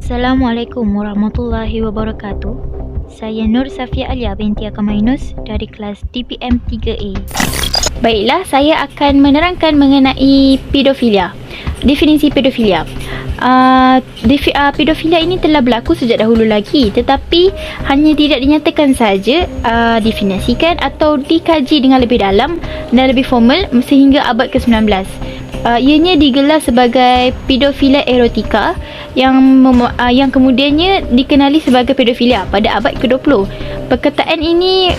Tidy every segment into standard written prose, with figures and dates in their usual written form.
Assalamualaikum warahmatullahi wabarakatuh. Saya Nur Safia Alia binti Akamainus dari kelas DPM 3A. Baiklah, saya akan menerangkan mengenai pedofilia. Definisi pedofilia. Pedofilia ini telah berlaku sejak dahulu lagi, tetapi hanya tidak dinyatakan saja, definisikan atau dikaji dengan lebih dalam dan lebih formal sehingga abad ke-19. Ianya digelar sebagai pedofilia erotika yang kemudiannya dikenali sebagai pedofilia pada abad ke-20. Perkataan ini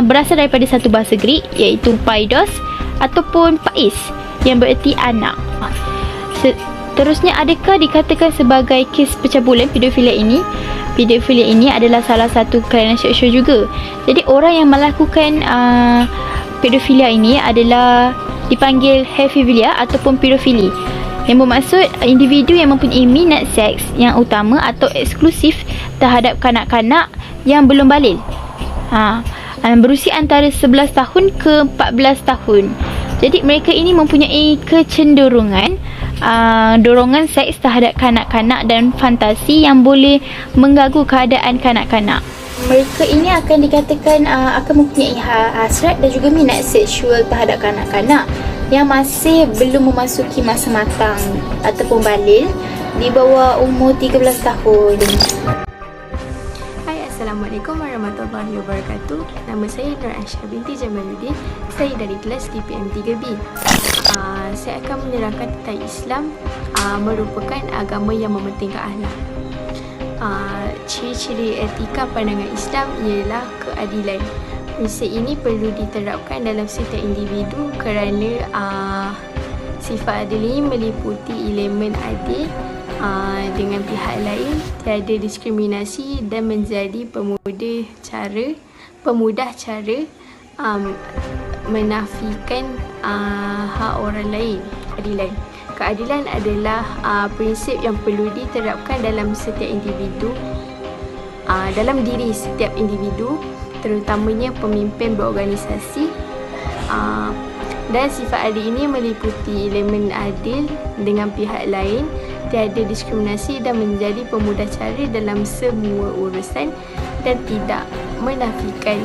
berasal daripada satu bahasa Greek iaitu paidos ataupun pais yang bererti anak. Seterusnya, adakah dikatakan sebagai kes pencabulan pedofilia ini? Pedofilia ini adalah salah satu kelainan seksual juga. Jadi orang yang melakukan pedofilia ini adalah dipanggil hefilia ataupun pedofili, yang bermaksud individu yang mempunyai minat seks yang utama atau eksklusif terhadap kanak-kanak yang belum baligh, berusia antara 11 tahun ke 14 tahun. Jadi mereka ini mempunyai kecenderungan dorongan seks terhadap kanak-kanak dan fantasi yang boleh mengganggu keadaan kanak-kanak. Mereka ini akan dikatakan akan mempunyai hasrat dan juga minat seksual terhadap kanak-kanak yang masih belum memasuki masa matang ataupun baligh di bawah umur 13 tahun. Hai, Assalamualaikum warahmatullahi wabarakatuh. Nama saya Nur Aisyah binti Jamaluddin. Saya dari kelas DPM 3B. Saya akan menerangkan tentang Islam merupakan agama yang mementingkan akhlak. Ciri-ciri etika pandangan Islam ialah keadilan. Prinsip ini perlu diterapkan dalam setiap individu kerana sifat adil ini meliputi elemen adil dengan pihak lain, tiada diskriminasi dan menjadi pemudah cara menafikan hak orang lain. Keadilan adalah prinsip yang perlu diterapkan dalam setiap individu, dalam diri setiap individu, terutamanya pemimpin berorganisasi. Dan sifat adil ini meliputi elemen adil dengan pihak lain, tiada diskriminasi dan menjadi pemudah cara dalam semua urusan dan tidak menafikan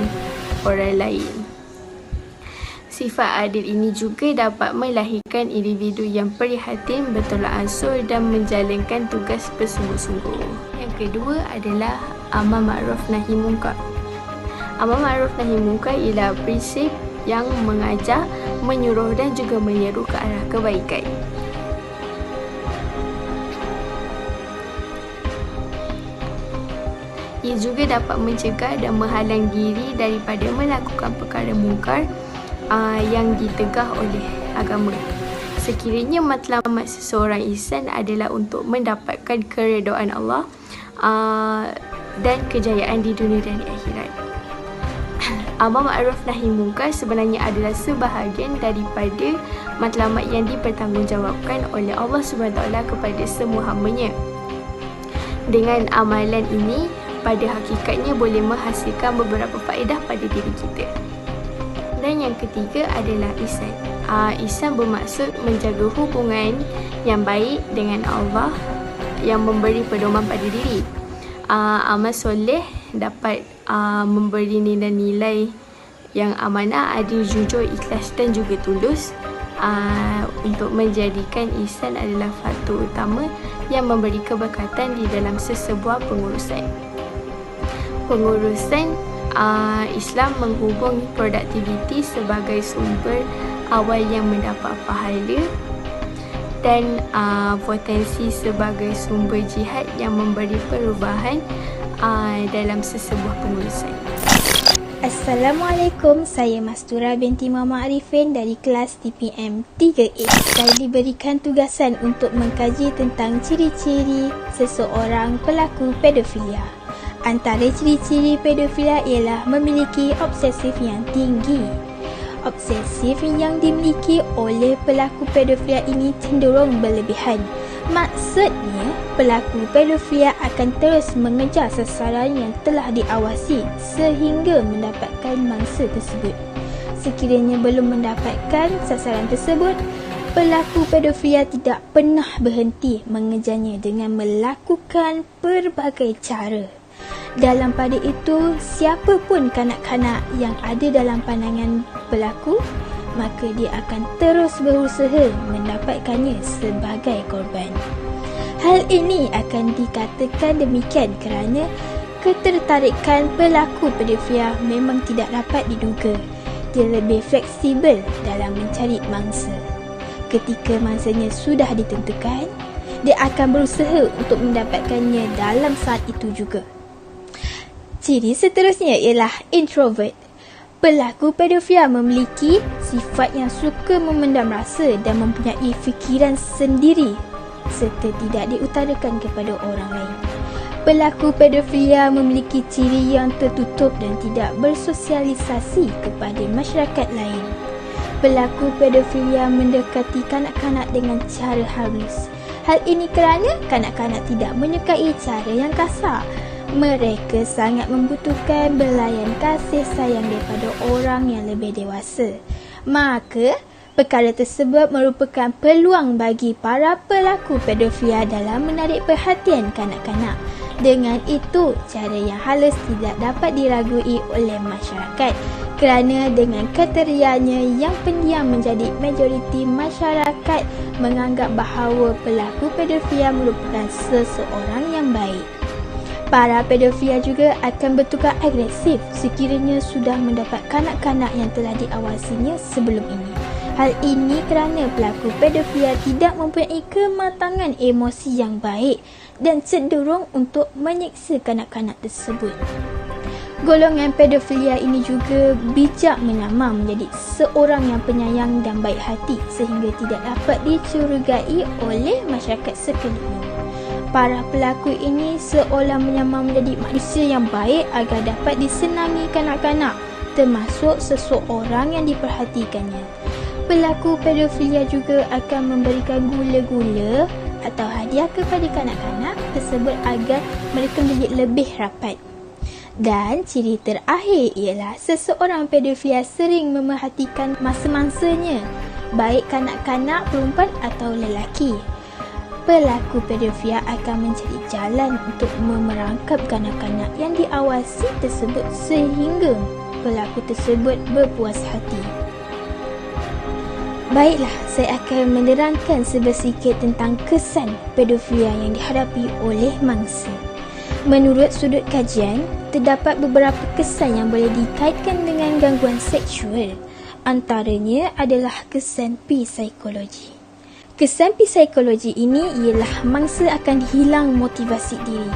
orang lain. Sifat adil ini juga dapat melahirkan individu yang prihatin, bertolak ansur dan menjalankan tugas bersungguh-sungguh. Yang kedua adalah amar ma'ruf nahi munkar. Amar ma'ruf nahi munkar ialah prinsip yang mengajar, menyuruh dan juga menyeru ke arah kebaikan. Ia juga dapat mencegah dan menghalang diri daripada melakukan perkara mungkar yang ditegah oleh agama. Sekiranya matlamat seseorang insan adalah untuk mendapatkan keredaan Allah dan kejayaan di dunia dan di akhirat. Amar ma'ruf nahi munkar sebenarnya adalah sebahagian daripada matlamat yang dipertanggungjawabkan oleh Allah SWT kepada semua hamba-Nya. Dengan amalan ini, pada hakikatnya boleh menghasilkan beberapa faedah pada diri kita. Dan yang ketiga adalah ihsan. Ihsan bermaksud menjaga hubungan yang baik dengan Allah yang memberi pedoman pada diri. Amal soleh dapat memberi nilai-nilai yang amanah, adil, jujur, ikhlas dan juga tulus. Untuk menjadikan ihsan adalah faktor utama yang memberi keberkatan di dalam sesebuah pengurusan. Islam menghubung produktiviti sebagai sumber awal yang mendapat pahala dan potensi sebagai sumber jihad yang memberi perubahan dalam sesebuah pengurusan. Assalamualaikum, saya Mastura binti Muhammad Arifin dari kelas DPM 3A. Saya diberikan tugasan untuk mengkaji tentang ciri-ciri seseorang pelaku pedofilia. Antara ciri-ciri pedofilia ialah memiliki obsesif yang tinggi. Obsesif yang dimiliki oleh pelaku pedofilia ini cenderung berlebihan. Maksudnya, pelaku pedofilia akan terus mengejar sasaran yang telah diawasi sehingga mendapatkan mangsa tersebut. Sekiranya belum mendapatkan sasaran tersebut, Pelaku pedofilia tidak pernah berhenti mengejarnya dengan melakukan pelbagai cara. Dalam pada itu, siapa pun kanak-kanak yang ada dalam pandangan pelaku, maka dia akan terus berusaha mendapatkannya sebagai korban. Hal ini akan dikatakan demikian kerana ketertarikan pelaku pedofilia memang tidak dapat diduga. Dia lebih fleksibel dalam mencari mangsa. Ketika mangsanya sudah ditentukan, dia akan berusaha untuk mendapatkannya dalam saat itu juga. Ciri seterusnya ialah introvert. Pelaku pedofilia memiliki sifat yang suka memendam rasa dan mempunyai fikiran sendiri serta tidak diutarakan kepada orang lain. Pelaku pedofilia memiliki ciri yang tertutup dan tidak bersosialisasi kepada masyarakat lain. Pelaku pedofilia mendekati kanak-kanak dengan cara halus. Hal ini kerana kanak-kanak tidak menyukai cara yang kasar. Mereka sangat membutuhkan belayan kasih sayang daripada orang yang lebih dewasa. Maka, perkara tersebut merupakan peluang bagi para pelaku pedofilia dalam menarik perhatian kanak-kanak. Dengan itu, cara yang halus tidak dapat diragui oleh masyarakat kerana dengan keteriannya yang pendiam menjadi majoriti masyarakat menganggap bahawa pelaku pedofilia merupakan seseorang yang baik. Para pedofilia juga akan bertukar agresif sekiranya sudah mendapat kanak-kanak yang telah diawasinya sebelum ini. Hal ini kerana pelaku pedofilia tidak mempunyai kematangan emosi yang baik dan cenderung untuk menyiksa kanak-kanak tersebut. Golongan pedofilia ini juga bijak menyamar menjadi seorang yang penyayang dan baik hati sehingga tidak dapat dicurigai oleh masyarakat sekeliling. Para pelaku ini seolah menyamar menjadi manusia yang baik agar dapat disenangi kanak-kanak, termasuk seseorang yang diperhatikannya. Pelaku pedofilia juga akan memberikan gula-gula atau hadiah kepada kanak-kanak tersebut agar mereka menjadi lebih rapat. Dan ciri terakhir ialah seseorang pedofilia sering memerhatikan masa-masanya, baik kanak-kanak, perempuan atau lelaki. Pelaku pedofilia akan mencari jalan untuk memerangkap kanak-kanak yang diawasi tersebut sehingga pelaku tersebut berpuas hati. Baiklah, saya akan menerangkan sebersikit tentang kesan pedofilia yang dihadapi oleh mangsa. Menurut sudut kajian, terdapat beberapa kesan yang boleh dikaitkan dengan gangguan seksual. Antaranya adalah kesan psikologi. Kesan psikologi ini ialah mangsa akan hilang motivasi diri.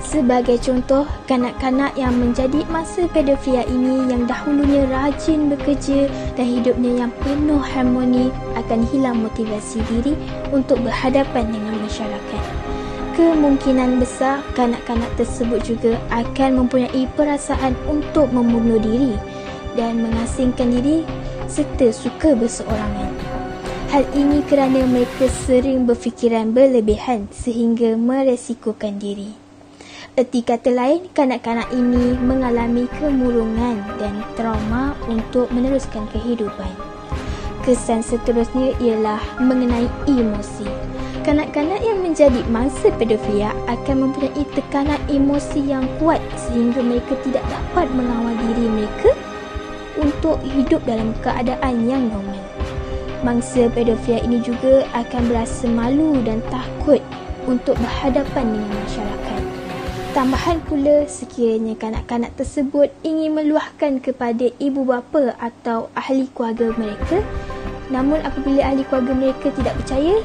Sebagai contoh, kanak-kanak yang menjadi mangsa pedofilia ini yang dahulunya rajin bekerja dan hidupnya yang penuh harmoni akan hilang motivasi diri untuk berhadapan dengan masyarakat. Kemungkinan besar kanak-kanak tersebut juga akan mempunyai perasaan untuk membunuh diri dan mengasingkan diri serta suka berseorangan. Hal ini kerana mereka sering berfikiran berlebihan sehingga meresikokan diri. Erti kata lain, kanak-kanak ini mengalami kemurungan dan trauma untuk meneruskan kehidupan. Kesan seterusnya ialah mengenai emosi. Kanak-kanak yang menjadi mangsa pedofilia akan mempunyai tekanan emosi yang kuat sehingga mereka tidak dapat mengawal diri mereka untuk hidup dalam keadaan yang normal. Mangsa pedofilia ini juga akan berasa malu dan takut untuk berhadapan dengan masyarakat. Tambahan pula, sekiranya kanak-kanak tersebut ingin meluahkan kepada ibu bapa atau ahli keluarga mereka, namun apabila ahli keluarga mereka tidak percaya,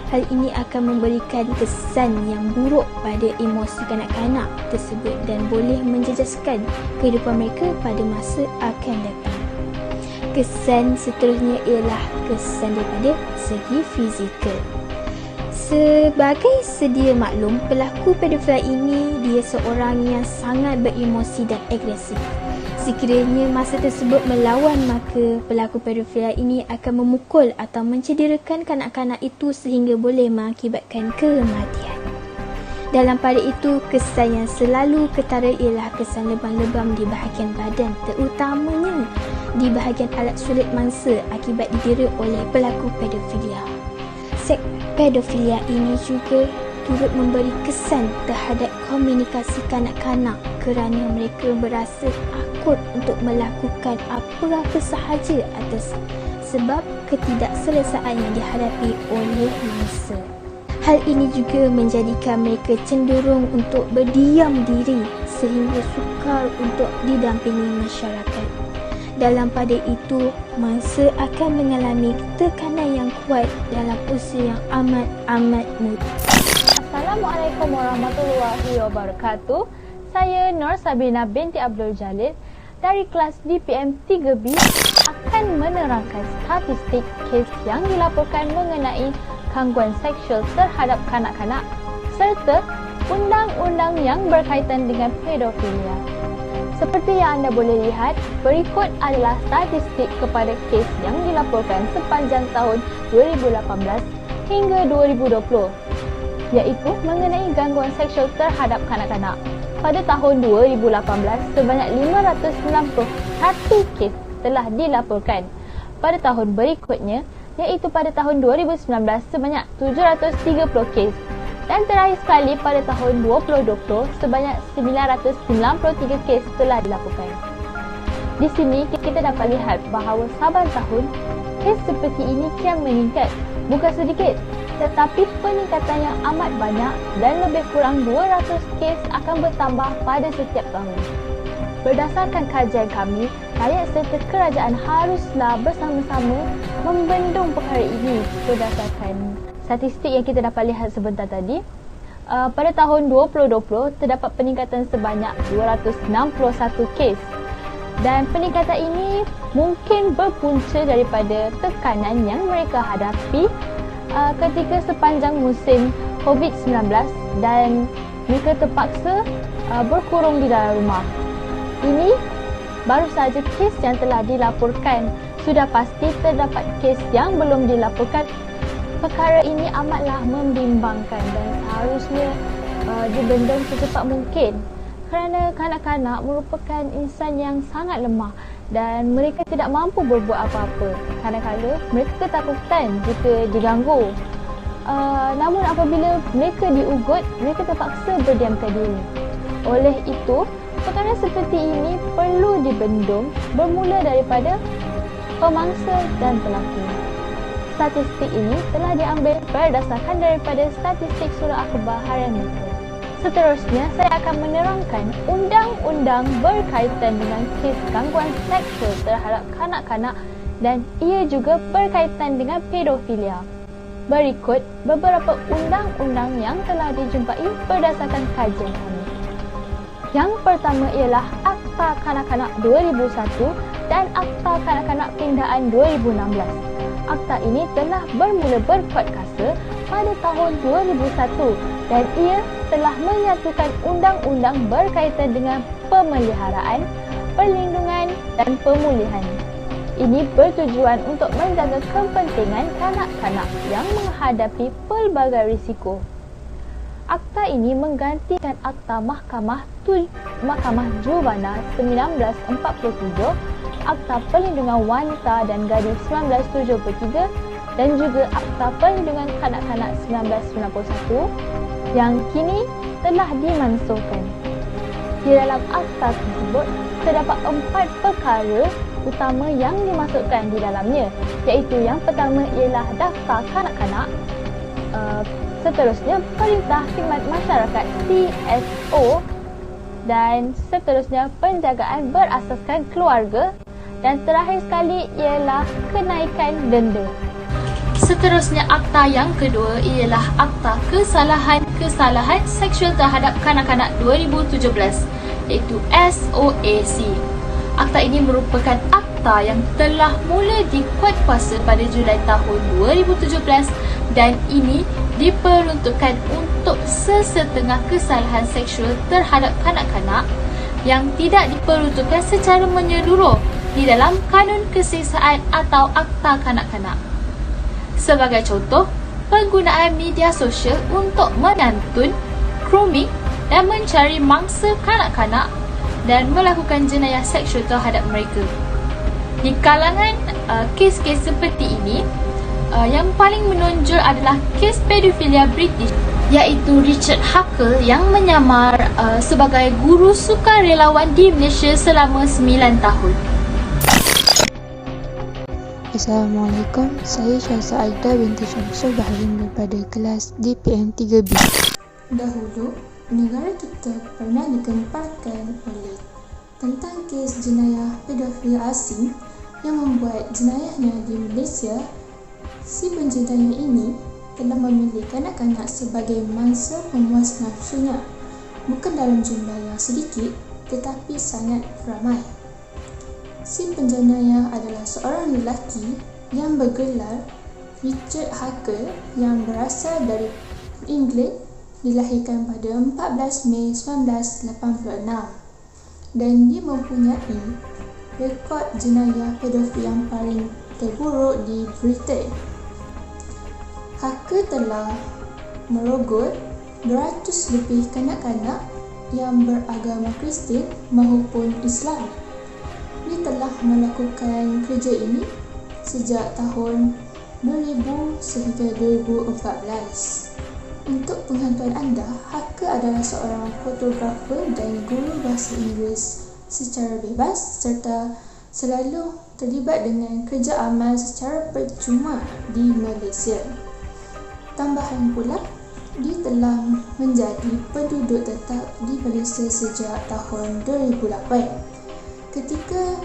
hal ini akan memberikan kesan yang buruk pada emosi kanak-kanak tersebut dan boleh menjejaskan kehidupan mereka pada masa akan datang. Kesan seterusnya ialah kesan daripada segi fizikal. Sebagai sedia maklum, pelaku pedofilia ini dia seorang yang sangat beremosi dan agresif. Sekiranya masa tersebut melawan, maka pelaku pedofilia ini akan memukul atau mencederakan kanak-kanak itu sehingga boleh mengakibatkan kematian. Dalam pada itu, kesan yang selalu ketara ialah kesan lebam-lebam di bahagian badan, terutamanya di bahagian alat sulit mangsa akibat didera oleh pelaku pedofilia. seks pedofilia ini juga turut memberi kesan terhadap komunikasi kanak-kanak kerana mereka berasa takut untuk melakukan apa-apa sahaja atas sebab ketidakselesaan yang dihadapi oleh mangsa. Hal ini juga menjadikan mereka cenderung untuk berdiam diri sehingga sukar untuk didampingi masyarakat. Dalam pada itu, mangsa akan mengalami tekanan yang kuat dalam usia yang amat muda. Assalamualaikum warahmatullahi wabarakatuh. Saya Nur Sabina binti Abdul Jalil dari kelas DPM 3B akan menerangkan statistik kes yang dilaporkan mengenai gangguan seksual terhadap kanak-kanak serta undang-undang yang berkaitan dengan pedofilia. Seperti yang anda boleh lihat, berikut adalah statistik kepada kes yang dilaporkan sepanjang tahun 2018 hingga 2020, iaitu mengenai gangguan seksual terhadap kanak-kanak. Pada tahun 2018, sebanyak 591 kes telah dilaporkan. Pada tahun berikutnya, iaitu pada tahun 2019, sebanyak 730 kes. Dan terakhir sekali pada tahun 2020, sebanyak 993 kes telah dilaporkan. Di sini kita dapat lihat bahawa saban tahun, kes seperti ini kian meningkat. Bukan sedikit, tetapi peningkatan yang amat banyak dan lebih kurang 200 kes akan bertambah pada setiap tahun. Berdasarkan kajian kami, rakyat serta kerajaan haruslah bersama-sama membendung perkara ini berdasarkan statistik yang kita dapat lihat sebentar tadi. Pada tahun 2020, terdapat peningkatan sebanyak 261 kes. Dan peningkatan ini mungkin berpunca daripada tekanan yang mereka hadapi ketika sepanjang musim COVID-19 dan mereka terpaksa berkurung di dalam rumah. Ini baru saja kes yang telah dilaporkan. Sudah pasti terdapat kes yang belum dilaporkan. Perkara ini amatlah membimbangkan dan seharusnya dibendung secepat mungkin kerana kanak-kanak merupakan insan yang sangat lemah dan mereka tidak mampu berbuat apa-apa. Kadang-kadang mereka ketakutan jika diganggu. Namun apabila mereka diugut, mereka terpaksa berdiamkan diri. Oleh itu, perkara seperti ini perlu dibendung bermula daripada pemangsa dan pelaku. Statistik ini telah diambil berdasarkan daripada statistik Surah Akhbar Harian Mereka. Seterusnya, saya akan menerangkan undang-undang berkaitan dengan kes gangguan seksual terhadap kanak-kanak dan ia juga berkaitan dengan pedofilia. Berikut beberapa undang-undang yang telah dijumpai berdasarkan kajian kami. Yang pertama ialah Akta Kanak-Kanak 2001 dan Akta Kanak-Kanak Pindaan 2016. Akta ini telah bermula berkuat kuasa pada tahun 2001 dan ia telah menyatukan undang-undang berkaitan dengan pemeliharaan, perlindungan dan pemulihan. Ini bertujuan untuk menjaga kepentingan kanak-kanak yang menghadapi pelbagai risiko. Akta ini menggantikan Akta Mahkamah Juvana 1947, Akta Perlindungan Wanita dan Gadis 1973 dan juga Akta Perlindungan Kanak-Kanak 1991 yang kini telah dimansuhkan. Di dalam akta tersebut, terdapat 4 perkara utama yang dimasukkan di dalamnya, iaitu yang pertama ialah Daftar Kanak-Kanak, seterusnya Perintah Khidmat Masyarakat CSO dan seterusnya Penjagaan Berasaskan Keluarga dan terakhir sekali ialah kenaikan denda. Seterusnya akta yang kedua ialah Akta Kesalahan Seksual Terhadap Kanak-Kanak 2017 iaitu SOAC. Akta ini merupakan akta yang telah mula dikuatkuasa pada Julai tahun 2017 dan ini diperuntukkan untuk sesetengah kesalahan seksual terhadap kanak-kanak yang tidak diperuntukkan secara menyeluruh di dalam Kanun Kesiksaan atau Akta Kanak-Kanak. Sebagai contoh, penggunaan media sosial untuk menantun, grooming dan mencari mangsa kanak-kanak dan melakukan jenayah seksual terhadap mereka. Di kalangan kes-kes seperti ini, Yang paling menonjol adalah kes pedofilia British, iaitu Richard Huckle yang menyamar sebagai guru sukarelawan di Malaysia selama 9 tahun. Assalamualaikum, saya Syahsa Aida binti Syamsul Bahrin daripada kelas DPM 3B. Dahulu, negara kita pernah digemparkan oleh tentang kes jenayah pedofil asing yang membuat jenayahnya di Malaysia. Si penjenayah ini telah memilih kanak-kanak sebagai mangsa pemuas nafsunya, bukan dalam jumlah yang sedikit tetapi sangat ramai. Si penjenayah adalah seorang lelaki yang bergelar Richard Huckle yang berasal dari England, dilahirkan pada 14 Mei 1986 dan dia mempunyai rekod jenayah pedofil yang paling terburuk di Britain. Huckle telah merogot 200 lebih kanak-kanak yang beragama Kristian maupun Islam. Dia telah melakukan kerja ini sejak tahun 2000 sehingga 2014. Untuk pengetahuan anda, Huckle adalah seorang fotografer dan guru bahasa Inggeris secara bebas serta selalu terlibat dengan kerja amal secara percuma di Malaysia. Tambahan pula, dia telah menjadi penduduk tetap di Malaysia sejak tahun 2008. Ketika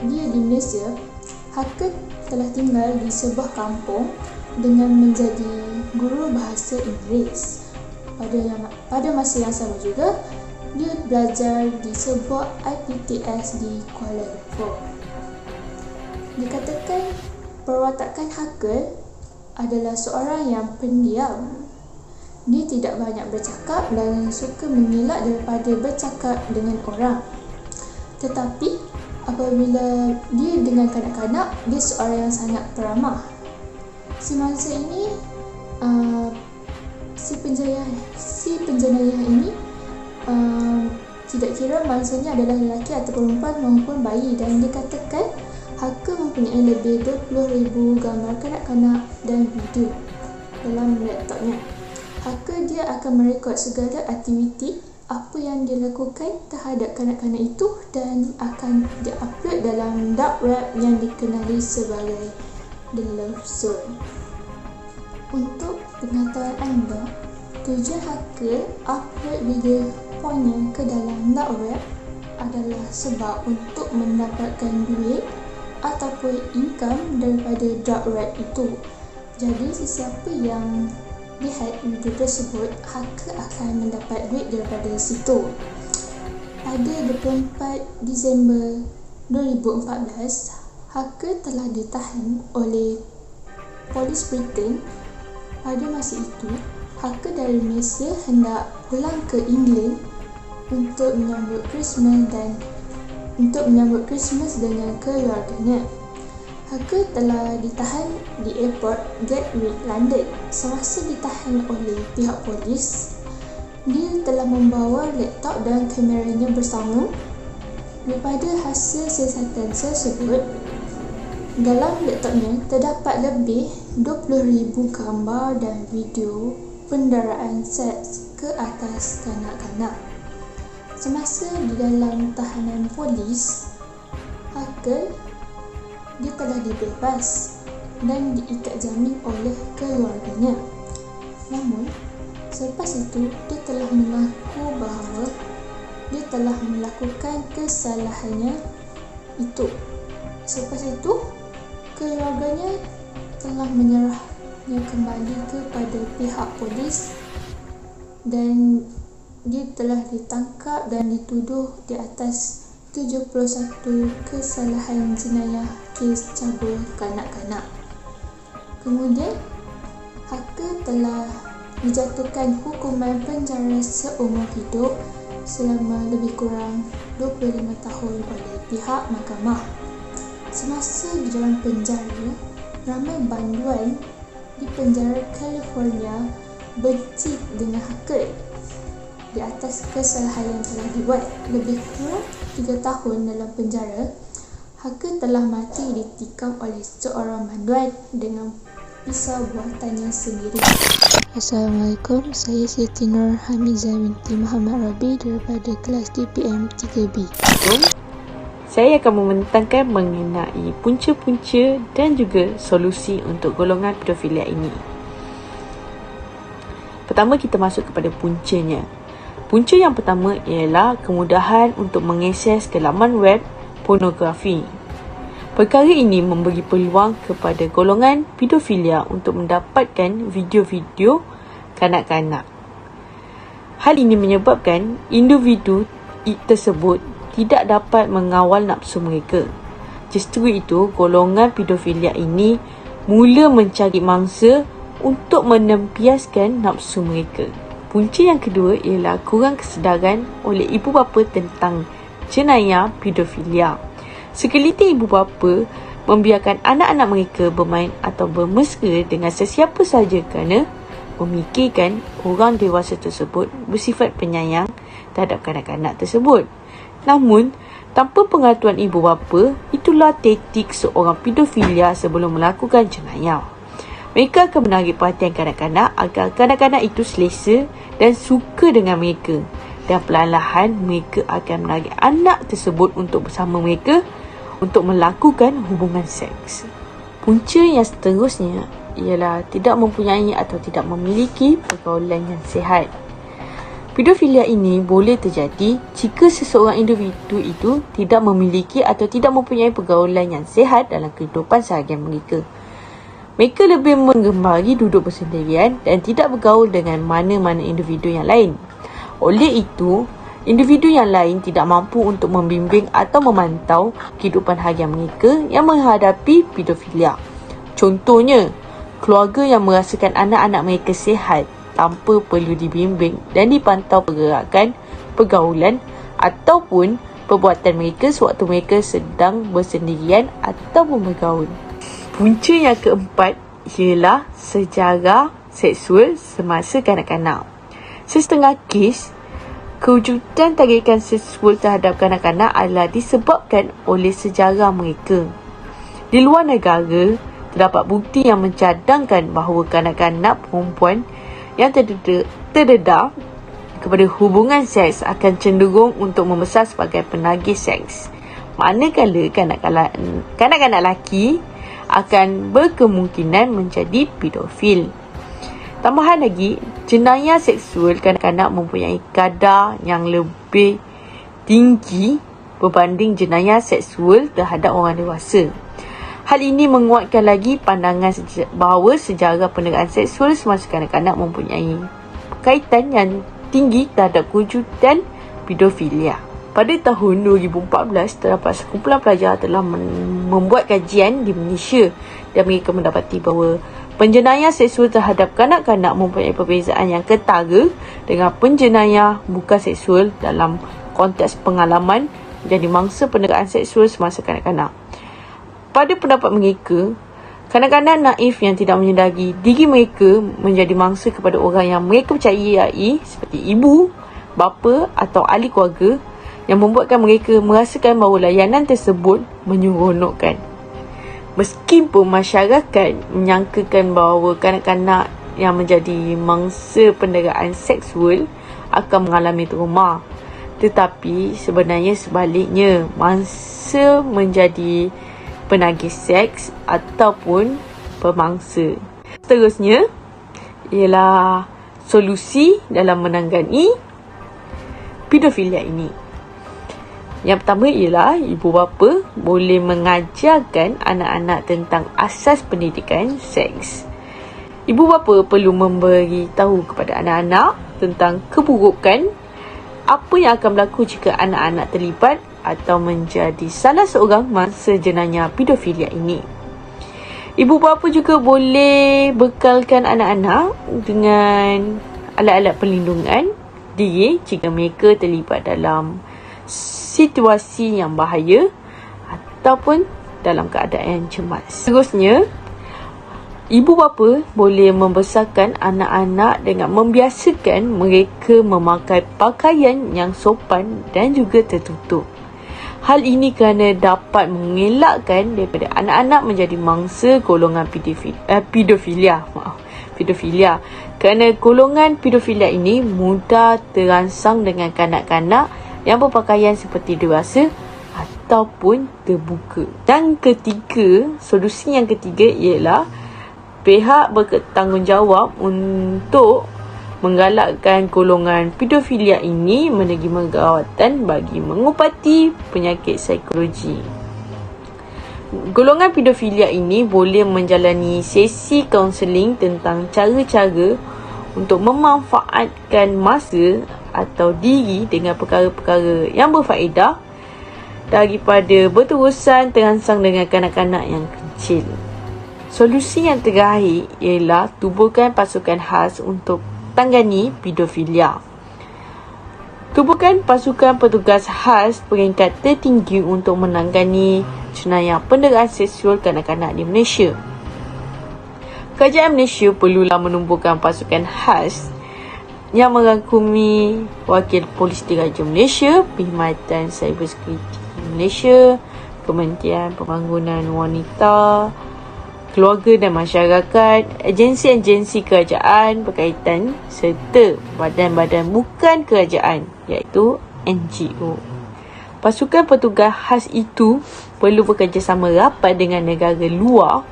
dia di Malaysia, Huckle telah tinggal di sebuah kampung dengan menjadi guru bahasa Inggeris. Pada masa yang sama juga, dia belajar di sebuah IPTS di Kuala Lumpur. Dikatakan perwatakan Huckle adalah seorang yang pendiam. Dia tidak banyak bercakap dan suka mengelak daripada bercakap dengan orang. Tetapi apabila dia dengan kanak-kanak, dia seorang yang sangat peramah. Semasa ini si penjenayah ini tidak kira mangsanya adalah lelaki atau perempuan maupun bayi, dan dikatakan Huckle mempunyai lebih 20,000 gambar kanak-kanak dan video dalam laptopnya. Huckle dia akan merekod segala aktiviti apa yang dia lakukan terhadap kanak-kanak itu dan akan diupload dalam dark web yang dikenali sebagai The Love Zone. Untuk pengetahuan anda, tujuan Huckle upload video pornnya ke dalam dark web adalah sebab untuk mendapatkan duit ataupun income daripada dark web itu. Jadi sesiapa yang lihat video tersebut, Huckle akan mendapat duit daripada situ. Pada 24 Disember 2014, Huckle telah ditahan oleh polis Britain. Pada masa itu, Huckle dari Malaysia hendak pulang ke England untuk menyambut Christmas dengan keluarganya. Huckle telah ditahan di airport Gatwick, London. Semasa ditahan oleh pihak polis, dia telah membawa laptop dan kameranya bersama. Daripada hasil siasatan tersebut, dalam laptopnya terdapat lebih 20,000 gambar dan video penderaan seks ke atas kanak-kanak. Semasa di dalam tahanan polis, Huckle dia telah dibebas dan diikat jamin oleh keluarganya. Namun, selepas itu dia telah mengaku bahawa dia telah melakukan kesalahannya itu. Selepas itu, keluarganya telah menyerahnya kembali kepada pihak polis dan dia telah ditangkap dan dituduh di atas 71 kesalahan jenayah kes cabul kanak-kanak. Kemudian, Huckle telah dijatuhkan hukuman penjara seumur hidup selama lebih kurang 25 tahun oleh pihak mahkamah. Semasa di dalam penjara, ramai banduan di penjara California benci dengan Huckle di atas kesalahan yang telah dibuat. Lebih kurang 3 tahun dalam penjara, Huckle telah mati ditikam oleh seorang banduan dengan pisau buatannya sendiri. Assalamualaikum, saya Siti Nur Hamizah binti Muhammad Rabi daripada kelas DPM 3B. Saya akan membentangkan mengenai punca-punca dan juga solusi untuk golongan pedofilia ini. Pertama, kita masuk kepada puncanya. Punca yang pertama ialah kemudahan untuk mengakses ke laman web pornografi. Perkara ini memberi peluang kepada golongan pedofilia untuk mendapatkan video-video kanak-kanak. Hal ini menyebabkan individu tersebut tidak dapat mengawal nafsu mereka. Justru itu, golongan pedofilia ini mula mencari mangsa untuk menempiaskan nafsu mereka. Punca yang kedua ialah kurang kesedaran oleh ibu bapa tentang jenayah pedofilia. Segelintir ibu bapa membiarkan anak-anak mereka bermain atau bermesra dengan sesiapa sahaja kerana memikirkan orang dewasa tersebut bersifat penyayang terhadap kanak-kanak tersebut. Namun, tanpa pengetahuan ibu bapa, itulah taktik seorang pedofilia sebelum melakukan jenayah. Mereka akan menarik perhatian kanak-kanak agar kanak-kanak itu selesa dan suka dengan mereka. Dan perlahan-lahan mereka akan menarik anak tersebut untuk bersama mereka untuk melakukan hubungan seks. Punca yang seterusnya ialah tidak mempunyai atau tidak memiliki pergaulan yang sihat. Pedofilia ini boleh terjadi jika seseorang individu itu tidak memiliki atau tidak mempunyai pergaulan yang sihat dalam kehidupan seharian mereka. Mereka lebih menggemari duduk bersendirian dan tidak bergaul dengan mana-mana individu yang lain. Oleh itu, individu yang lain tidak mampu untuk membimbing atau memantau kehidupan harian mereka yang menghadapi pedofilia. Contohnya, keluarga yang merasakan anak-anak mereka sihat tanpa perlu dibimbing dan dipantau pergerakan, pergaulan ataupun perbuatan mereka sewaktu mereka sedang bersendirian ataupun bergaul. Punca yang keempat ialah sejarah seksual semasa kanak-kanak. Sesetengah kes, kewujudan tarikan seksual terhadap kanak-kanak adalah disebabkan oleh sejarah mereka. Di luar negara, terdapat bukti yang mencadangkan bahawa kanak-kanak perempuan yang terdedah kepada hubungan seks akan cenderung untuk membesar sebagai penagih seks. Manakala kanak-kanak lelaki akan berkemungkinan menjadi pedofil. Tambahan lagi, jenayah seksual kanak-kanak mempunyai kadar yang lebih tinggi berbanding jenayah seksual terhadap orang dewasa. Hal ini menguatkan lagi pandangan bahawa sejarah perniagaan seksual semasa kanak-kanak mempunyai kaitan yang tinggi terhadap kewujudan pedofilia. Pada tahun 2014, terdapat sekumpulan pelajar telah membuat kajian di Malaysia dan mereka mendapati bahawa penjenayah seksual terhadap kanak-kanak mempunyai perbezaan yang ketara dengan penjenayah bukan seksual dalam konteks pengalaman menjadi mangsa perniagaan seksual semasa kanak-kanak. Pada pendapat mereka, kanak-kanak naif yang tidak menyedari diri mereka menjadi mangsa kepada orang yang mereka percayai seperti ibu, bapa atau ahli keluarga yang membuatkan mereka merasakan bahawa layanan tersebut menyeronokkan. Meskipun masyarakat menyangkakan bahawa kanak-kanak yang menjadi mangsa penderaan seksual akan mengalami trauma, tetapi sebenarnya sebaliknya, mangsa menjadi penagih seks ataupun pemangsa. Seterusnya ialah solusi dalam menangani pedofilia ini. Yang pertama ialah ibu bapa boleh mengajarkan anak-anak tentang asas pendidikan seks. Ibu bapa perlu memberi tahu kepada anak-anak tentang keburukan apa yang akan berlaku jika anak-anak terlibat atau menjadi salah seorang mangsa jenayah pedofilia ini. Ibu bapa juga boleh bekalkan anak-anak dengan alat-alat perlindungan diri jika mereka terlibat dalam situasi yang bahaya ataupun dalam keadaan yang cemas. Seterusnya, ibu bapa boleh membesarkan anak-anak dengan membiasakan mereka memakai pakaian yang sopan dan juga tertutup. Hal ini kerana dapat mengelakkan daripada anak-anak menjadi mangsa golongan pedofilia. Kerana golongan pedofilia ini mudah terangsang dengan kanak-kanak yang berpakaian seperti dewasa ataupun terbuka. Dan solusi yang ketiga ialah pihak bertanggungjawab untuk menggalakkan golongan pedofilia ini menerima rawatan bagi mengubati penyakit psikologi. Golongan pedofilia ini boleh menjalani sesi kaunseling tentang cara-cara untuk memanfaatkan masa atau diri dengan perkara-perkara yang berfaedah daripada berterusan terangsang dengan kanak-kanak yang kecil. Solusi yang terakhir ialah tubuhkan pasukan khas untuk tangani pedofilia. Tubuhkan pasukan petugas khas peringkat tertinggi untuk menangani jenayah penderaan seksual kanak-kanak di Malaysia. Kerajaan Malaysia perlulah menumbuhkan pasukan khas yang merangkumi Wakil Polis Diraja Malaysia, Perkhidmatan Cybersecurity Malaysia, Kementerian Pembangunan Wanita, Keluarga dan Masyarakat, agensi-agensi kerajaan berkaitan serta badan-badan bukan kerajaan iaitu NGO. Pasukan petugas khas itu perlu bekerjasama rapat dengan negara luar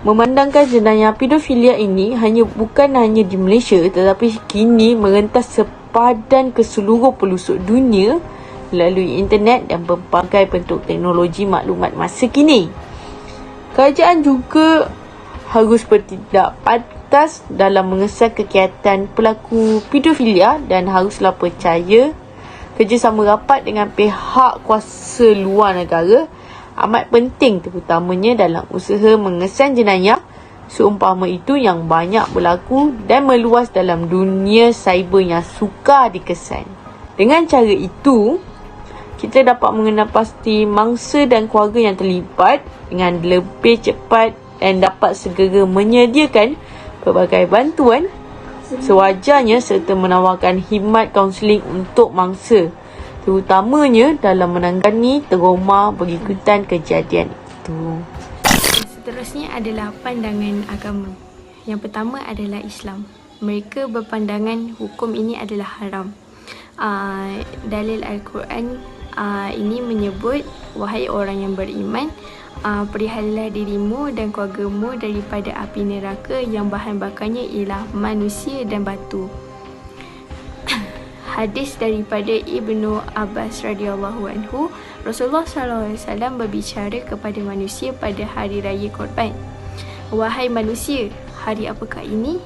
memandangkan jenayah pedofilia ini bukan hanya di Malaysia tetapi kini merentas sepadan ke seluruh pelosok dunia melalui internet dan berbagai bentuk teknologi maklumat masa kini. Kerajaan juga harus bertindak pantas dalam mengesan kegiatan pelaku pedofilia dan haruslah percaya kerjasama rapat dengan pihak kuasa luar negara amat penting terutamanya dalam usaha mengesan jenayah seumpama itu yang banyak berlaku dan meluas dalam dunia cyber yang sukar dikesan. Dengan cara itu, kita dapat mengenal pasti mangsa dan keluarga yang terlibat dengan lebih cepat dan dapat segera menyediakan pelbagai bantuan sewajarnya serta menawarkan khidmat kaunseling untuk mangsa, terutamanya dalam menangani trauma berikutan kejadian itu. Seterusnya adalah pandangan agama. Yang pertama adalah Islam. Mereka berpandangan hukum ini adalah haram. Dalil Al-Quran ini menyebut, wahai orang yang beriman, perihalilah dirimu dan keluargamu daripada api neraka yang bahan bakarnya ialah manusia dan batu. Hadis daripada Ibnu Abbas radhiyallahu anhu, Rasulullah SAW berbicara kepada manusia pada hari raya Korban. Wahai manusia, hari apakah ini?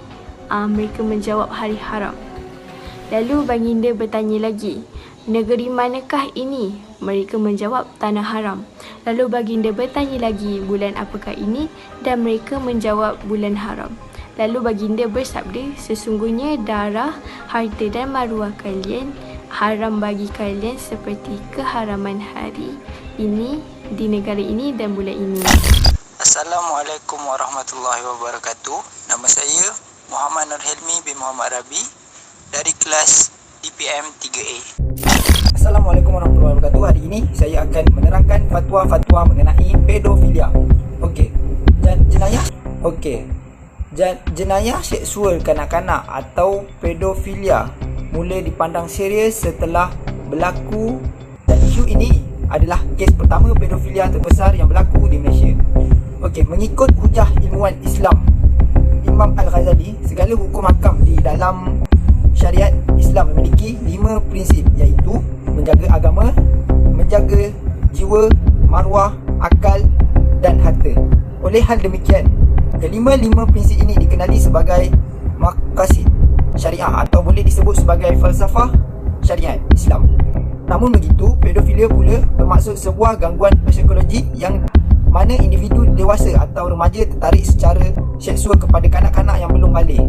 Mereka menjawab, hari haram. Lalu baginda bertanya lagi, negeri manakah ini? Mereka menjawab, tanah haram. Lalu baginda bertanya lagi, bulan apakah ini? Dan mereka menjawab, bulan haram. Lalu baginda bersabda, sesungguhnya darah, harta dan maruah kalian haram bagi kalian seperti keharaman hari ini di negara ini dan bulan ini. Assalamualaikum warahmatullahi wabarakatuh. Nama saya Muhammad Nur Helmi bin Muhammad Rabi dari kelas DPM 3A. Assalamualaikum warahmatullahi wabarakatuh. Hari ini saya akan menerangkan fatwa-fatwa mengenai pedofilia. Okey. Jenayah. Okey. Jenayah seksual kanak-kanak atau pedofilia mula dipandang serius setelah berlaku, dan isu ini adalah kes pertama pedofilia terbesar yang berlaku di Malaysia. Okey, mengikut hujah ilmuwan Islam Imam Al-Ghazali, segala hukum hakam di dalam syariat Islam memiliki 5 prinsip, iaitu menjaga agama, menjaga jiwa, maruah, akal dan harta. Oleh hal demikian, kelima-lima prinsip ini dikenali sebagai maqasid syariah atau boleh disebut sebagai falsafah syariat Islam. Namun begitu, pedofilia pula bermaksud sebuah gangguan psikologi yang mana individu dewasa atau remaja tertarik secara seksual kepada kanak-kanak yang belum balik.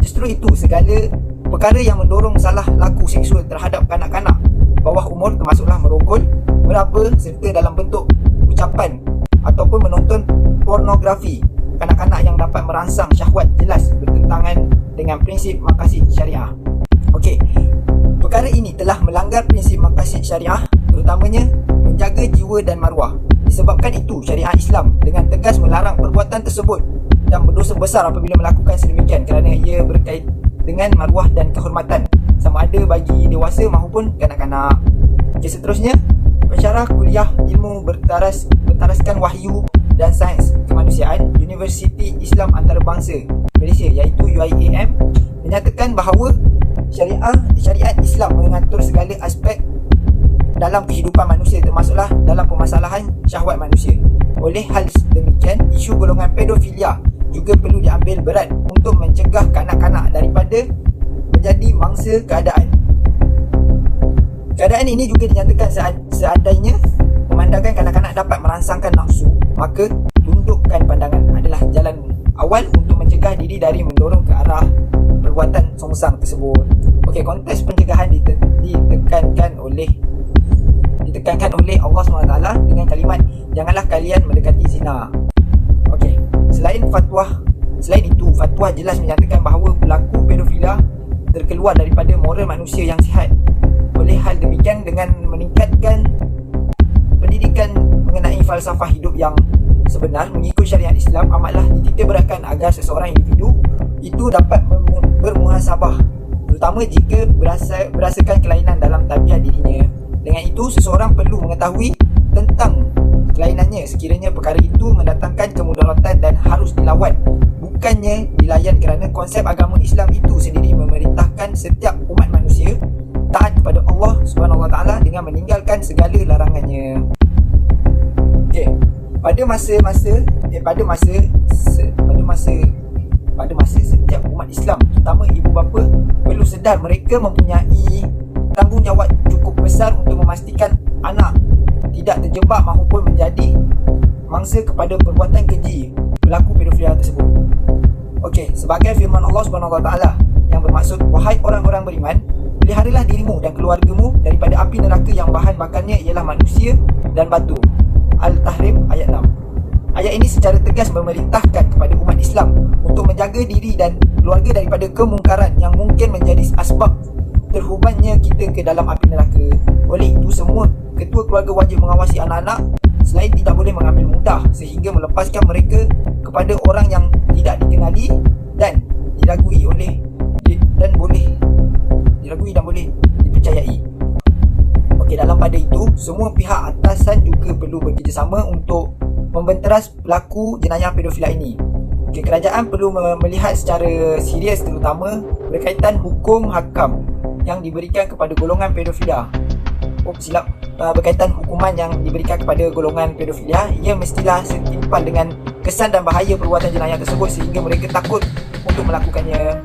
Justru itu, segala perkara yang mendorong salah laku seksual terhadap kanak-kanak bawah umur termasuklah merogol, meraba serta dalam bentuk ucapan ataupun menonton pornografi kanak-kanak yang dapat merangsang syahwat jelas bertentangan dengan prinsip maqasid syariah. Okey, perkara ini telah melanggar prinsip maqasid syariah, terutamanya menjaga jiwa dan maruah. Disebabkan itu, syariat Islam dengan tegas melarang perbuatan tersebut dan berdosa besar apabila melakukan sedemikian kerana ia berkait dengan maruah dan kehormatan sama ada bagi dewasa maupun kanak-kanak. Okey, seterusnya, pensyarah kuliah ilmu bertaraskan wahyu dan sains kemanusiaan Universiti Islam Antarabangsa Malaysia iaitu UIAM menyatakan bahawa syariat Islam mengatur segala aspek dalam kehidupan manusia termasuklah dalam permasalahan syahwat manusia. Oleh hal demikian, isu golongan pedofilia juga perlu diambil berat untuk mencegah kanak-kanak daripada menjadi mangsa keadaan. Keadaan ini juga dinyatakan seandainya memandangkan kanak-kanak dapat merangsangkan nafsu, maka tundukkan pandangan adalah jalan awal untuk mencegah diri dari mendorong ke arah perbuatan songsang tersebut. Okey, konteks pencegahan ditekankan oleh Allah SWT dengan kalimat janganlah kalian mendekati zina. Okey, selain itu fatwa jelas menyatakan bahawa pelaku pedofilia terkeluar daripada moral manusia yang sihat. Oleh hal demikian, dengan meningkatkan pendidikan mengenai falsafah hidup yang sebenar mengikut syariat Islam amatlah dititikberatkan agar seseorang individu itu dapat bermuhasabah, terutama jika berasakan kelainan dalam tabiat dirinya. Dengan itu, seseorang perlu mengetahui tentang kelainannya sekiranya perkara itu mendatangkan kemudaratan dan harus dilawan, bukannya dilayan, kerana konsep agama Islam itu sendiri memerintahkan setiap umat manusia taat kepada Allah SWT dengan meninggalkan segala larangannya. Okey, pada masa setiap umat Islam, terutama ibu bapa, perlu sedar mereka mempunyai tanggungjawab cukup besar untuk memastikan anak tidak terjebak maupun menjadi mangsa kepada perbuatan keji pelaku pedofilia tersebut. Okey, sebagai firman Allah SWT yang bermaksud, wahai orang-orang beriman, peliharalah dirimu dan keluargamu daripada api neraka yang bahan bakarnya ialah manusia dan batu. Al-Tahrim ayat 6. Ayat ini secara tegas memerintahkan kepada umat Islam untuk menjaga diri dan keluarga daripada kemungkaran yang mungkin menjadi asbab terhubannya kita ke dalam api neraka. Oleh itu, semua ketua keluarga wajib mengawasi anak-anak selain tidak boleh mengambil mudah sehingga melepaskan mereka kepada orang yang tidak dikenali dan diragui dan boleh dipercayai. Okey, dalam pada itu, semua pihak atasan juga perlu bekerjasama untuk membenteras pelaku jenayah pedofilia ini. Okey, kerajaan perlu melihat secara serius terutama berkaitan hukum hakam yang diberikan kepada golongan pedofilia. Berkaitan hukuman yang diberikan kepada golongan pedofilia, ia mestilah setimpal dengan kesan dan bahaya perbuatan jenayah tersebut sehingga mereka takut untuk melakukannya.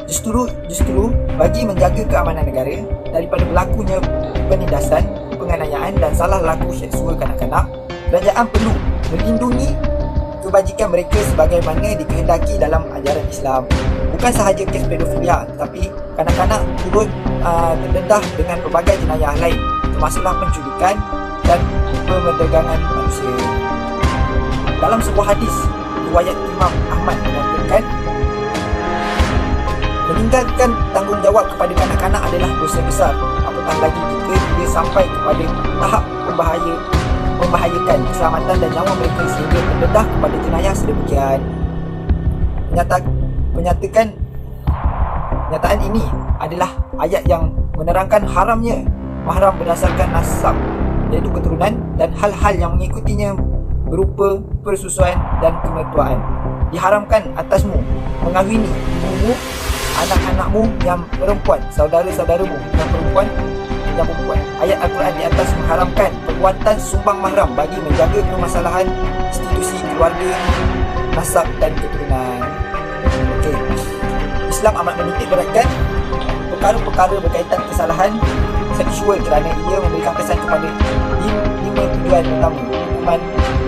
Justru bagi menjaga keamanan negara daripada berlakunya penindasan, penganiayaan dan salah laku seksual kanak-kanak, kerajaan perlu melindungi kebajikan mereka sebagaimana dikehendaki dalam ajaran Islam. Bukan sahaja kes pedofilia, tetapi kanak-kanak turut terdedah dengan pelbagai jenayah lain, termasuklah penculikan dan pemerdagangan manusia. Dalam sebuah hadis, riwayat Imam Ahmad mengatakan, meninggalkan tanggungjawab kepada kanak-kanak adalah dosa besar, apatah lagi jika ia sampai kepada tahap membahayakan keselamatan dan nyawa mereka sehingga terdedah kepada jenayah sedemikian. Penyataan ini adalah ayat yang menerangkan haramnya mahram berdasarkan nasab, iaitu keturunan, dan hal-hal yang mengikutinya berupa persusuan dan kemertuaan. Diharamkan atasmu mengahwini ibumu, anak-anakmu yang perempuan, saudara-saudaramu yang perempuan. Ayat Al-Quran di atas mengharamkan perbuatan sumbang mahram bagi menjaga permasalahan institusi keluarga, nasab dan keturunan. Okey, Islam amat menitikberatkan perkara-perkara berkaitan kesalahan seksual kerana ia memberikan kesan kepada 5 tujuan utama hukuman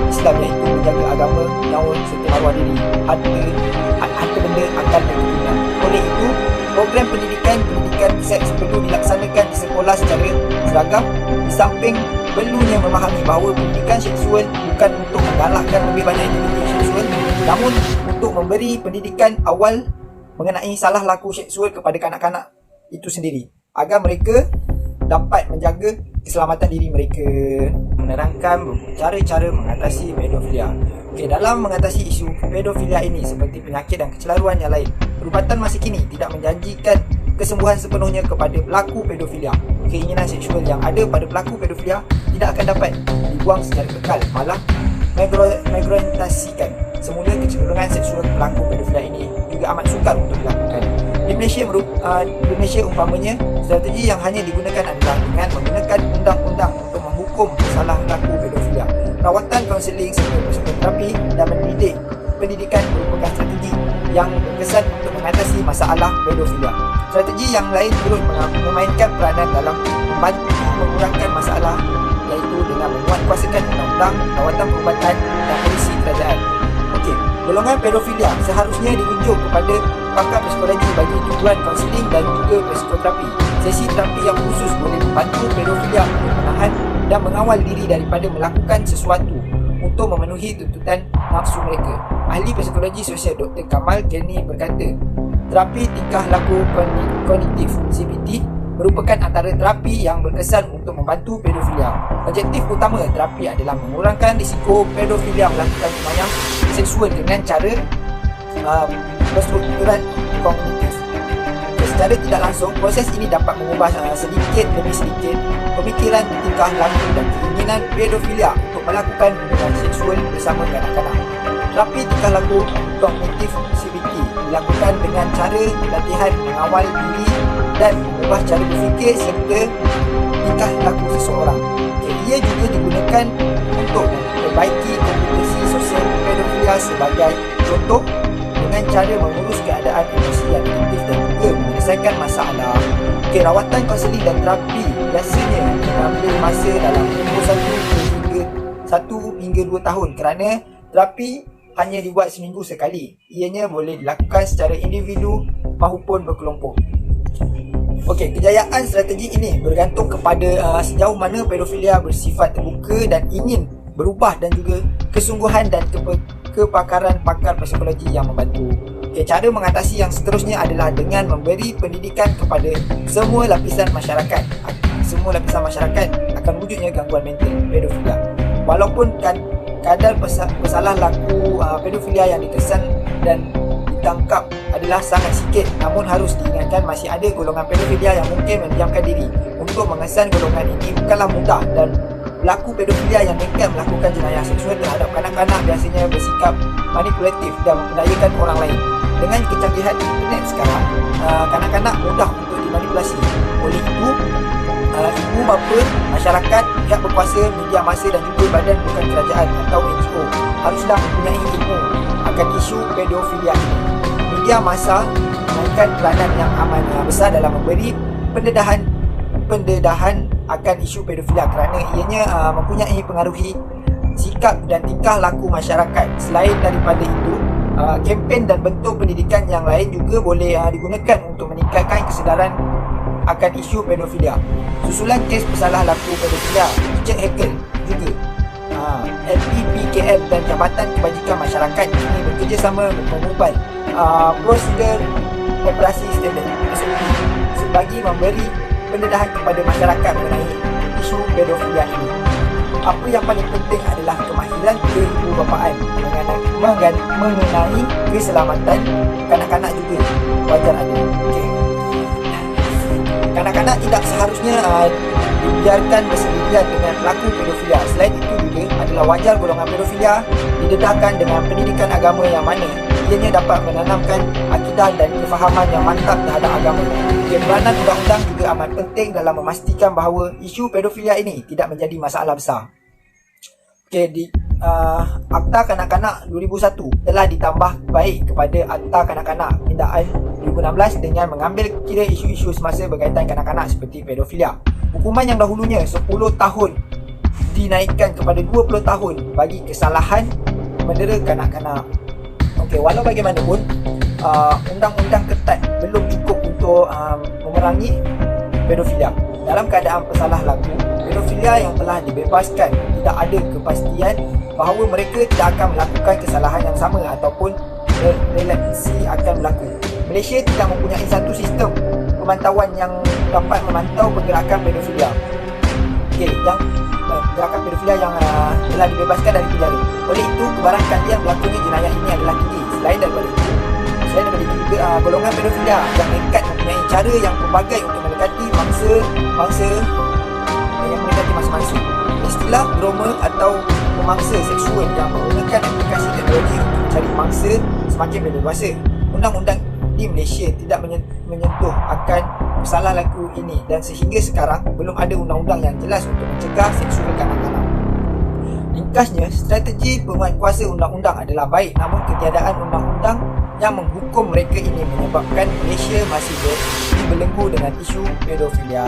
Islam, iaitu menjaga agama, nyawa serta maruah diri, harta benda, akal dan keturunan. Oleh itu, program pendidikan seks perlu dilaksanakan di sekolah secara seragam, di samping perlunya memahami bahawa pendidikan seksual bukan untuk menggalakkan lebih banyak aktiviti seksual, namun untuk memberi pendidikan awal mengenai salah laku seksual kepada kanak-kanak itu sendiri, agar mereka dapat menjaga keselamatan diri mereka, menerangkan cara-cara mengatasi pedofilia. Okey, dalam mengatasi isu pedofilia ini seperti penyakit dan kecelaruan yang lain, perubatan masa kini tidak menjanjikan kesembuhan sepenuhnya kepada pelaku pedofilia. Keinginan seksual yang ada pada pelaku pedofilia tidak akan dapat dibuang secara kekal, malah mengimplementasikan semula kecenderungan seksual pelaku pedofilia ini juga amat sukar untuk dilakukan. Di Malaysia umpamanya, strategi yang hanya digunakan adalah dengan menggunakan undang-undang untuk menghukum salah pelaku pedofilia. Rawatan, kaunseling serta psikoterapi dan pendidikan merupakan strategi yang berkesan untuk mengatasi masalah pedofilia. Strategi yang lain turut memainkan peranan dalam membantu mengurangkan masalah, iaitu dengan menguatkuasakan undang-undang, rawatan perubatan dan polisi kerajaan. Okey, golongan pedofilia seharusnya dirujuk kepada pakar psikologi bagi tujuan kaunseling dan juga psikoterapi. Sesi terapi yang khusus boleh membantu pedofilia untuk menahan dan mengawal diri daripada melakukan sesuatu untuk memenuhi tuntutan nafsu mereka. Ahli psikologi sosial Dr. Kamal Kenny berkata, terapi tingkah laku kognitif (CBT) merupakan antara terapi yang berkesan untuk membantu pedofilia. Objektif utama terapi adalah mengurangkan risiko pedofilia melakukan jenayah seksual dengan cara perstrukturan kognitif. Secara tidak langsung, proses ini dapat mengubah sedikit demi sedikit pemikiran, tingkah laku dan keinginan pedofilia untuk melakukan hubungan seksual bersama kanak-kanak. Terapi tingkah laku kognitif (CBT) dilakukan dengan cara latihan mengawal diri dan mengubah cara berfikir serta tingkah laku seseorang. Ia juga digunakan untuk memperbaiki kompetensi sosial pedofilia sebagai contoh, dengan cara mengurus keadaan emosi yang negatif dan juga menyelesaikan masalah. Rawatan, kaunseling dan terapi biasanya mengambil masa dalam tempoh 1 hingga 2 tahun kerana terapi hanya dibuat seminggu sekali. Ianya boleh dilakukan secara individu maupun berkelompok. Okey, kejayaan strategi ini bergantung kepada sejauh mana pedofilia bersifat terbuka dan ingin berubah dan juga kesungguhan dan kepakaran pakar psikologi yang membantu. Okay, cara mengatasi yang seterusnya adalah dengan memberi pendidikan kepada semua lapisan masyarakat. Semua lapisan masyarakat akan wujudnya gangguan mental pedofilia. Walaupun kadar pesalah laku pedofilia yang dikesan dan ditangkap adalah sangat sikit, namun harus diingatkan masih ada golongan pedofilia yang mungkin mendiamkan diri. Untuk mengesan golongan ini bukanlah mudah dan pelaku pedofilia yang nekat melakukan jenayah seksual terhadap kanak-kanak biasanya bersikap manipulatif dan memperdayakan orang lain. Dengan kecanggihan internet sekarang, kanak-kanak mudah untuk dimanipulasi. Oleh itu, ibu bapa, masyarakat, pihak berkuasa, media massa dan juga badan bukan kerajaan atau NGO haruslah mempunyai ilmu akan isu pedofilia ini. Media massa memainkan peranan yang amat besar dalam memberi pendedahan akan isu pedofilia kerana ianya mempunyai pengaruhi sikap dan tingkah laku masyarakat. Selain daripada itu, kempen dan bentuk pendidikan yang lain juga boleh digunakan untuk meningkatkan kesedaran akan isu pedofilia. Susulan kes pesalah laku pedofilia, Richard Heckel juga LPPKM dan Jabatan Kebajikan Masyarakat ini bekerjasama mengubah prosedur operasi standard SOP sebagai memberi pendedahan kepada masyarakat mengenai isu pedofilia ini. Apa yang paling penting adalah kemahiran keibubapaan mengenai keselamatan kanak-kanak juga wajar ada. Okay. Kanak-kanak tidak seharusnya dibiarkan bersendirian dengan pelaku pedofilia. Selain itu juga adalah wajar golongan pedofilia didedahkan dengan pendidikan agama yang mana ianya dapat menanamkan akidah dan kefahaman yang mantap terhadap agama. Peranan undang-undang juga amat penting dalam memastikan bahawa isu pedofilia ini tidak menjadi masalah besar. Di Akta Kanak-Kanak 2001 telah ditambah baik kepada Akta Kanak-Kanak Pindaan 2016 dengan mengambil kira isu-isu semasa berkaitan kanak-kanak seperti pedofilia. Hukuman yang dahulunya 10 tahun dinaikkan kepada 20 tahun bagi kesalahan mendera kanak-kanak. Walau bagaimanapun, undang-undang ketat belum cukup untuk memerangi pedofilia. Dalam keadaan pesalah laku, pedofilia yang telah dibebaskan tidak ada kepastian bahawa mereka tidak akan melakukan kesalahan yang sama ataupun relapsi akan berlaku. Malaysia tidak mempunyai satu sistem pemantauan yang dapat memantau pergerakan pedofilia. Okey, yang gerakan pedofilia yang telah dibebaskan dari penjara. Oleh itu, kebaran kalian berlakunya jenayah ini adalah tinggi. Selain daripada itu juga golongan pedofilia yang nekat mempunyai cara yang pelbagai untuk mendekati mangsa Istilah groomer atau pemangsa seksual yang menggunakan aplikasi teknologi untuk mencari mangsa semakin berleluasa. Undang-undang di Malaysia tidak menyentuh akan masalah laku ini dan sehingga sekarang belum ada undang-undang yang jelas untuk mencegah seksual kanak-kanak. Ringkasnya, strategi penguatkuasa undang-undang adalah baik, namun ketiadaan undang-undang yang menghukum mereka ini menyebabkan Malaysia masih dibelenggu dengan isu pedofilia.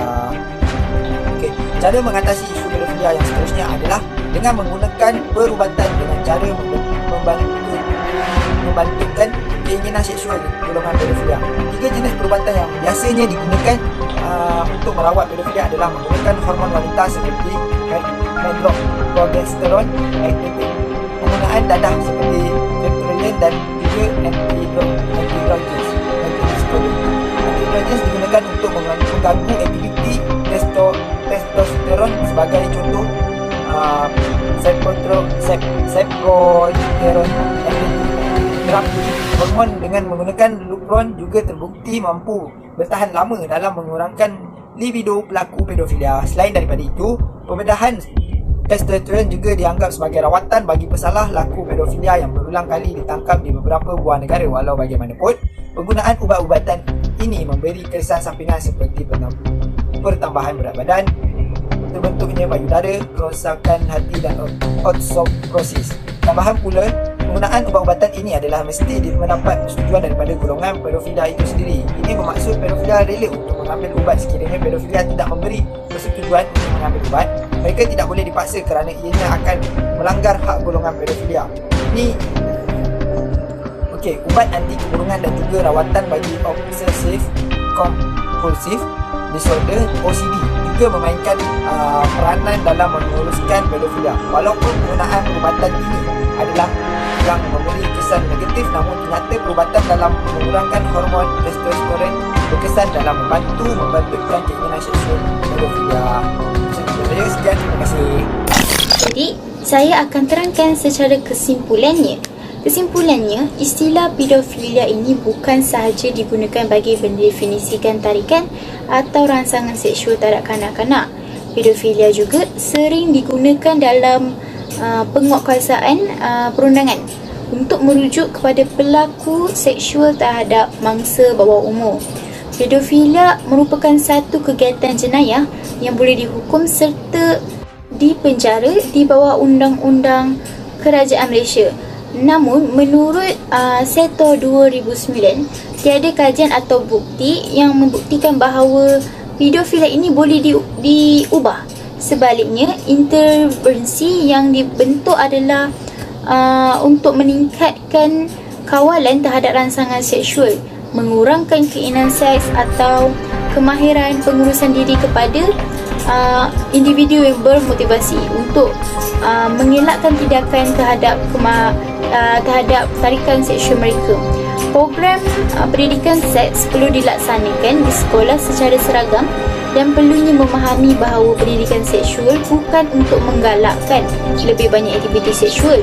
Okey, cara mengatasi isu pedofilia yang seterusnya adalah dengan menggunakan perubatan dengan cara membangkitkan keinginan seksual golongan pedofilia. 3 jenis perubatan yang biasanya digunakan untuk merawat pedofilia adalah menggunakan hormon wanita seperti progesteron, penggunaan dadah seperti sertraline dan juga anti-androgens. Anti-androgens digunakan untuk mengganggu aktiviti testosteron sebagai contoh seproteron terapi. Hormon dengan menggunakan lupron juga terbukti mampu bertahan lama dalam mengurangkan libido pelaku pedofilia. Selain daripada itu, pembedahan testosteron juga dianggap sebagai rawatan bagi pesalah laku pedofilia yang berulang kali ditangkap di beberapa buah negara. Walau bagaimanapun, penggunaan ubat-ubatan ini memberi kesan sampingan seperti pertambahan berat badan, terbentuknya payudara, kerosakan hati dan osteoporosis. Tambahan pula, penggunaan ubat-ubatan ini adalah mesti mendapat persetujuan daripada golongan pedofilia itu sendiri. Ini bermaksud pedofilia rela untuk mengambil ubat. Sekiranya pedofilia tidak memberi persetujuan untuk mengambil ubat, mereka tidak boleh dipaksa kerana ianya akan melanggar hak golongan pedofilia. Ini ubat anti keburungan dan juga rawatan bagi obsessive compulsive disorder OCD juga memainkan peranan dalam menguruskan pedofilia. Walaupun penggunaan perubatan ini adalah yang memberi kesan negatif, namun ternyata perubatan dalam mengurangkan hormon testosteron berkesan dalam membangkitkan keinginan seksual pedofilia. Sekian, terima kasih. Jadi, saya akan terangkan secara kesimpulannya. Kesimpulannya, istilah pedofilia ini bukan sahaja digunakan bagi mendefinisikan tarikan atau rangsangan seksual terhadap kanak-kanak. Pedofilia juga sering digunakan dalam penguatkuasaan perundangan untuk merujuk kepada pelaku seksual terhadap mangsa bawah umur. Pedofilia merupakan satu kegiatan jenayah yang boleh dihukum serta dipenjara di bawah Undang-Undang Kerajaan Malaysia. Namun, menurut Seto 2009, tiada kajian atau bukti yang membuktikan bahawa pedofilia ini boleh diubah. Sebaliknya, intervensi yang dibentuk adalah untuk meningkatkan kawalan terhadap rangsangan seksual, mengurangkan keinginan seks atau kemahiran pengurusan diri kepada individu yang bermotivasi untuk mengelakkan tindakan terhadap tarikan seksual mereka. Program pendidikan seks perlu dilaksanakan di sekolah secara seragam dan perlunya memahami bahawa pendidikan seksual bukan untuk menggalakkan lebih banyak aktiviti seksual,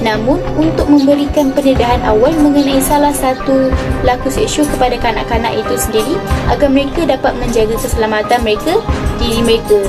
namun untuk memberikan pendedahan awal mengenai salah satu laku seksual kepada kanak-kanak itu sendiri agar mereka dapat menjaga keselamatan diri mereka.